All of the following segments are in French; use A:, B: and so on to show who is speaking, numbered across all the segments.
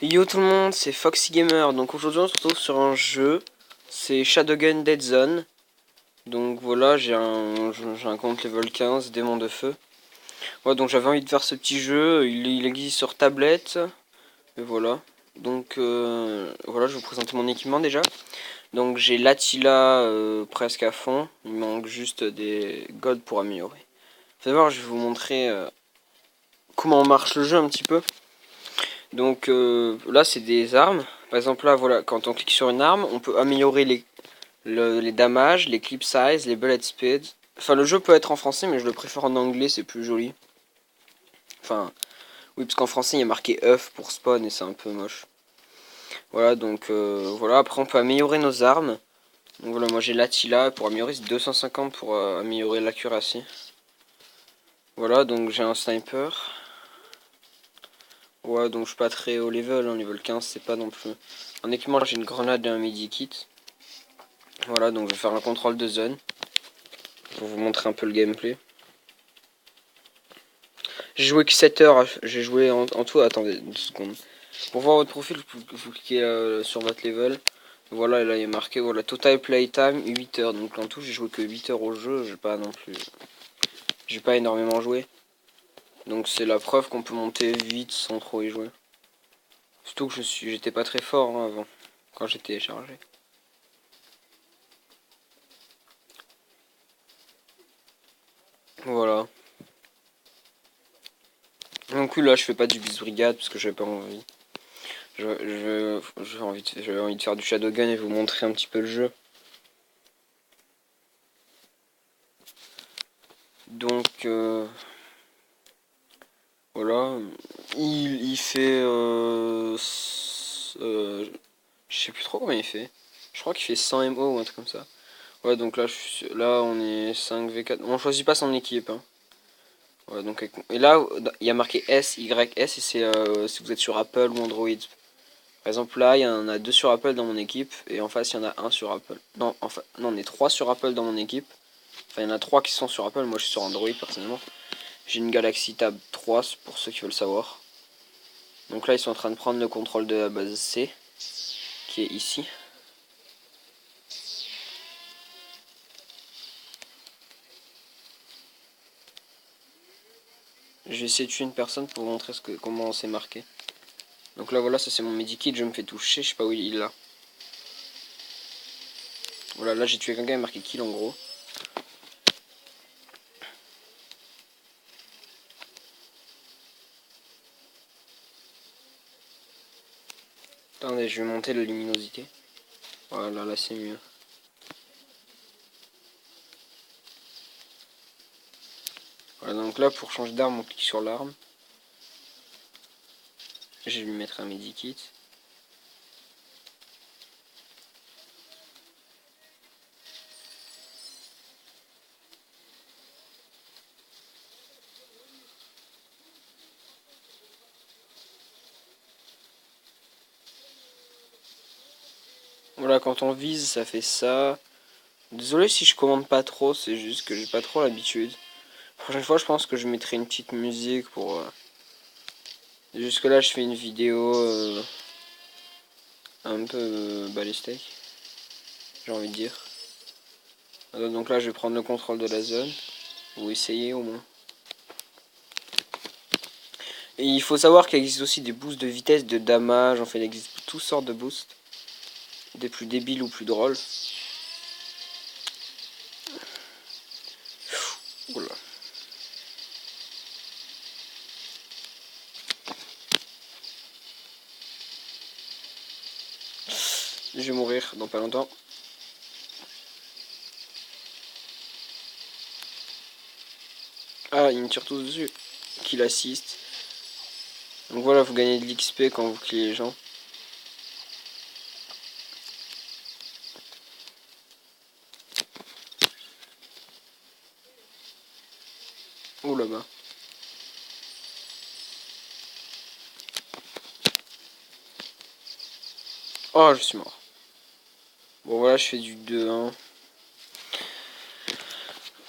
A: Yo tout le monde, c'est Foxy Gamer. Donc aujourd'hui on se retrouve sur un jeu. C'est Shadowgun Dead Zone. Donc voilà, j'ai un compte level 15, démon de feu. Ouais, donc j'avais envie de faire ce petit jeu. Il existe sur tablette. Et voilà. Donc voilà, je vais vous présenter mon équipement déjà. Donc j'ai l'Attila presque à fond. Il manque juste des gold pour améliorer. Faut voir, je vais vous montrer comment marche le jeu un petit peu. Donc là c'est des armes. Par exemple là voilà, quand on clique sur une arme, on peut améliorer les damages, les clip size, les bullet speed. Enfin le jeu peut être en français mais je le préfère en anglais, c'est plus joli. Enfin oui parce qu'en français il y a marqué œuf pour spawn et c'est un peu moche. Voilà donc voilà, après on peut améliorer nos armes. Donc voilà, moi j'ai l'Attila pour améliorer, c'est 250 pour améliorer l'accuracy. Voilà, donc j'ai un sniper. Ouais, donc je suis pas très haut level, hein, level 15 c'est pas non plus. En équipement j'ai une grenade et un medikit. Voilà, donc je vais faire un contrôle de zone pour vous montrer un peu le gameplay. J'ai joué que 7 heures, j'ai joué en tout, attendez 2 secondes. Pour voir votre profil, vous cliquez sur votre level. Voilà, là il est marqué, voilà, total playtime 8 heures. Donc en tout, j'ai joué que 8 heures au jeu, j'ai pas non plus. J'ai pas énormément joué. Donc c'est la preuve qu'on peut monter vite sans trop y jouer. Surtout que j'étais pas très fort hein, avant, quand j'ai téléchargé. Voilà. Donc là je fais pas du bis brigade parce que j'ai pas envie. J'avais envie de faire du Shadowgun et vous montrer un petit peu le jeu. Donc voilà, il fait je sais plus trop combien il fait. Je crois qu'il fait 100 MO ou un truc comme ça. Ouais, donc là on est 5v4. On choisit pas son équipe. Hein. Ouais, donc, et là il y a marqué S, Y, S et c'est si vous êtes sur Apple ou Android. Par exemple là il y en a 2 sur Apple dans mon équipe et en face il y en a un sur Apple. Non, enfin non, on est 3 sur Apple dans mon équipe. Enfin il y en a 3 qui sont sur Apple, moi je suis sur Android personnellement. J'ai une Galaxy Tab 3 pour ceux qui veulent savoir. Donc là ils sont en train de prendre le contrôle de la base C qui est ici. Je vais essayer de tuer une personne pour vous montrer comment c'est marqué. Donc là voilà, ça c'est mon medikit, je me fais toucher, je sais pas où il est là. Voilà, là j'ai tué quelqu'un, il est marqué kill en gros. Attendez, je vais monter la luminosité. Voilà, là c'est mieux. Voilà, donc là pour changer d'arme, on clique sur l'arme. Je vais lui mettre un medikit. Voilà, quand on vise, ça fait ça. Désolé si je commande pas trop, c'est juste que j'ai pas trop l'habitude. La prochaine fois, je pense que je mettrai une petite musique pour... Jusque là, je fais une vidéo un peu balistique, j'ai envie de dire. Donc là, je vais prendre le contrôle de la zone, ou essayer au moins. Et il faut savoir qu'il existe aussi des boosts de vitesse, de damage, enfin il existe toutes sortes de boosts. Des plus débiles ou plus drôles. Oula. Je vais mourir dans pas longtemps. Ah, ils me tirent tous dessus. Kill assist. Donc voilà, vous gagnez de l'XP quand vous killez les gens. Oh là-bas. Oh, je suis mort. Bon voilà, je fais du 2-1.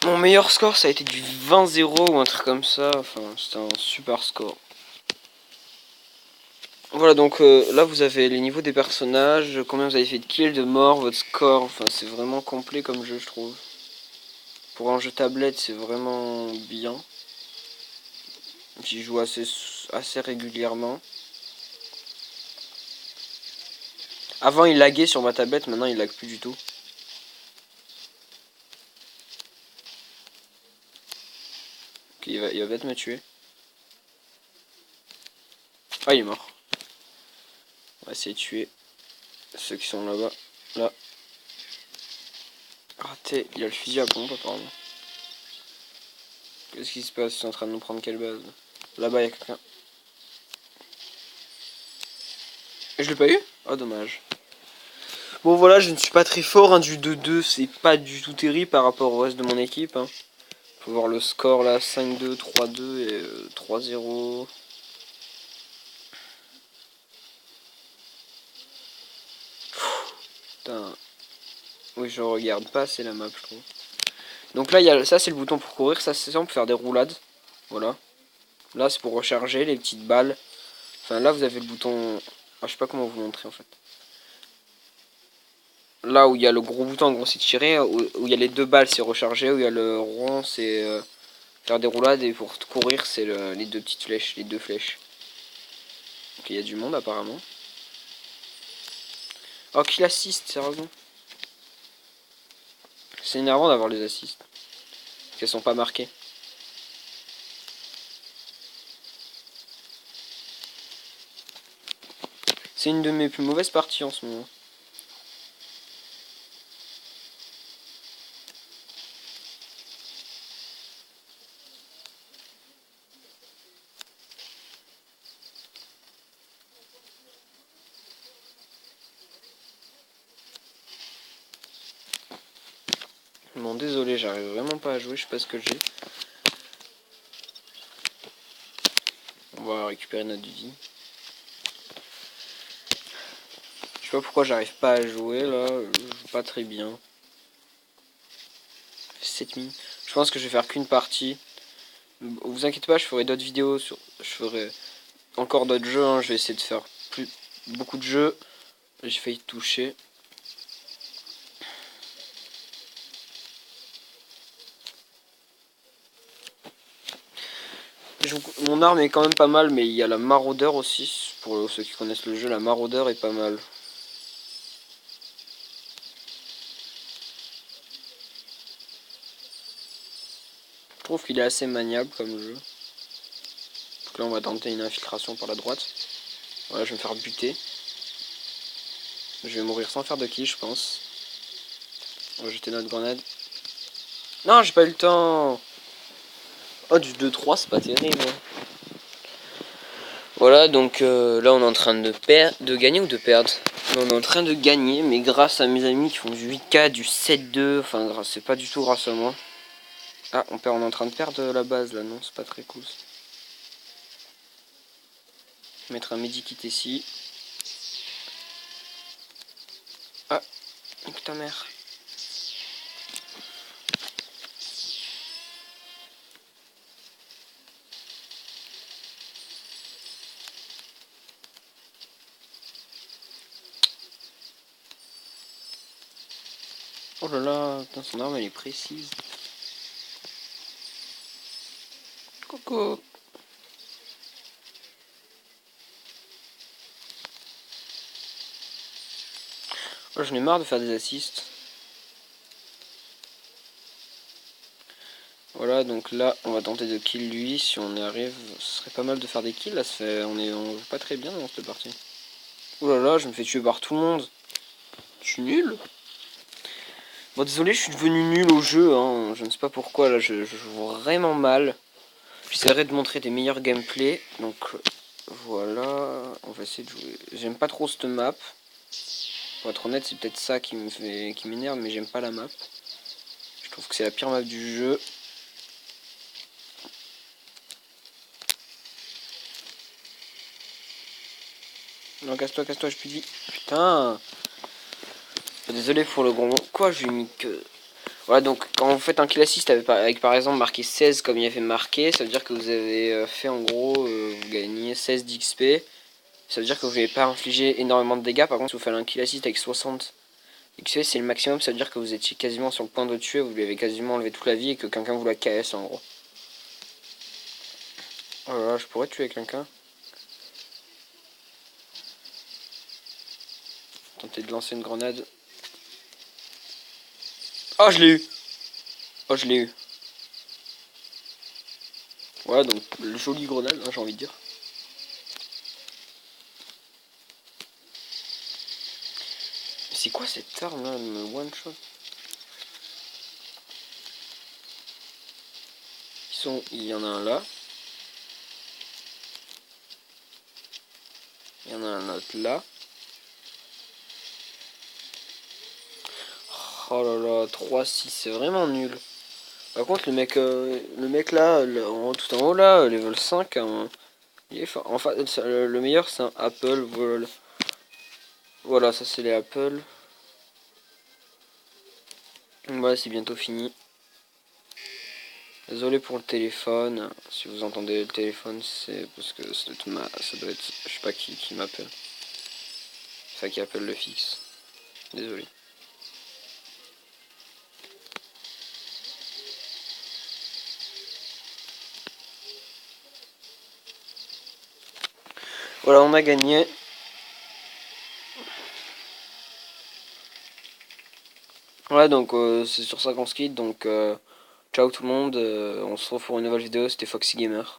A: Mon meilleur score, ça a été du 20-0 ou un truc comme ça. Enfin, c'était un super score. Voilà, donc là vous avez les niveaux des personnages, combien vous avez fait de kills, de morts, votre score, enfin c'est vraiment complet comme jeu je trouve. Pour un jeu tablette c'est vraiment bien. J'y joue assez régulièrement. Avant il laguait sur ma tablette, maintenant il lag plus du tout. Ok, il va peut-être me tuer. Ah il est mort. On va essayer de tuer ceux qui sont là-bas. Là. Raté, il y a le fusil à pompe apparemment. Qu'est-ce qui se passe? Ils sont en train de nous prendre quelle base? Là-bas il y a quelqu'un. Et je l'ai pas eu? Oh dommage. Bon voilà, je ne suis pas très fort, hein, du 2-2 c'est pas du tout terrible par rapport au reste de mon équipe. Hein. Faut voir le score là, 5-2, 3-2 et 3-0. Putain. Oui, je regarde pas assez la map, je trouve. Donc là, ça c'est le bouton pour courir, ça c'est ça, on peut faire des roulades. Voilà. Là c'est pour recharger les petites balles. Enfin là vous avez le bouton... Ah, je sais pas comment vous montrer en fait. Là où il y a le gros bouton, en gros c'est tirer, où il y a les deux balles c'est recharger, où il y a le rond c'est faire des roulades, et pour courir c'est les deux petites flèches, les deux flèches. Donc il y a du monde apparemment. Oh, kill assist, sérieusement. C'est énervant d'avoir les assists. Qu'elles sont pas marquées. C'est une de mes plus mauvaises parties en ce moment. Bon, désolé, j'arrive vraiment pas à jouer, je sais pas ce que j'ai. On va récupérer notre vie. Je sais pas pourquoi j'arrive pas à jouer là, je joue pas très bien. 7 minutes. Je pense que je vais faire qu'une partie. Vous inquiétez pas, je ferai d'autres vidéos sur. Je ferai encore d'autres jeux, hein. Je vais essayer de faire beaucoup de jeux. J'ai failli toucher. Mon arme est quand même pas mal, mais il y a la maraudeur aussi. Pour ceux qui connaissent le jeu, la maraudeur est pas mal. Je trouve qu'il est assez maniable comme jeu. Donc là on va tenter une infiltration par la droite. Voilà, je vais me faire buter. Je vais mourir sans faire de kill je pense. On va jeter notre grenade. Non, j'ai pas eu le temps. Oh, du 2-3 c'est pas terrible. Voilà, donc là on est en train de gagner ou de perdre. On est en train de gagner, mais grâce à mes amis qui font du 8K, du 7-2, enfin c'est pas du tout grâce à moi. Ah, on est en train de perdre la base là, non, c'est pas très cool. Mettre un medikit ici. Ah, nique ta mère. Oh là là, putain, son arme elle est précise. Coucou. Oh, j'en ai marre de faire des assists. Voilà, donc là, on va tenter de kill lui. Si on y arrive, ce serait pas mal de faire des kills. Là, on joue pas très bien dans cette partie. Oh là là, je me fais tuer par tout le monde. Je suis nul. Bon, désolé, je suis devenu nul au jeu. Hein. Je ne sais pas pourquoi. Là, je joue vraiment mal. J'essaierai de montrer des meilleurs gameplays. Donc, voilà. On va essayer de jouer. J'aime pas trop cette map. Pour être honnête, c'est peut-être ça qui m'énerve, mais j'aime pas la map. Je trouve que c'est la pire map du jeu. Non, casse-toi, j'ai plus de vie. Putain. Désolé pour le gros mot. Quoi, j'ai mis que... Voilà, donc quand vous faites un kill assist avec par exemple marqué 16 comme il y avait marqué, ça veut dire que vous avez fait en gros, vous gagnez 16 d'XP. Ça veut dire que vous n'allez pas infliger énormément de dégâts. Par contre, si vous faites un kill assist avec 60 XP, c'est le maximum. Ça veut dire que vous étiez quasiment sur le point de le tuer. Vous lui avez quasiment enlevé toute la vie et que quelqu'un vous la KS en gros. Oh là là, je pourrais tuer quelqu'un. Tenter de lancer une grenade. Oh, je l'ai eu. Oh, je l'ai eu. Ouais, donc, le joli grenade, hein, j'ai envie de dire. C'est quoi cette arme là, elle me one shot? Il y en a un là. Il y en a un autre là. Oh là là, 3-6, c'est vraiment nul. Par contre, le mec là, tout en haut là, level 5, hein, il est fort. Enfin, le meilleur c'est un Apple. Voilà, voilà, ça c'est les Apple. Voilà, c'est bientôt fini. Désolé pour le téléphone. Si vous entendez le téléphone, c'est parce que ça doit être je sais pas qui m'appelle. Enfin, qui appelle le fixe. Désolé. Voilà, on a gagné. Voilà, donc c'est sur ça qu'on se quitte. Donc, ciao tout le monde. On se retrouve pour une nouvelle vidéo. C'était Foxy Gamer.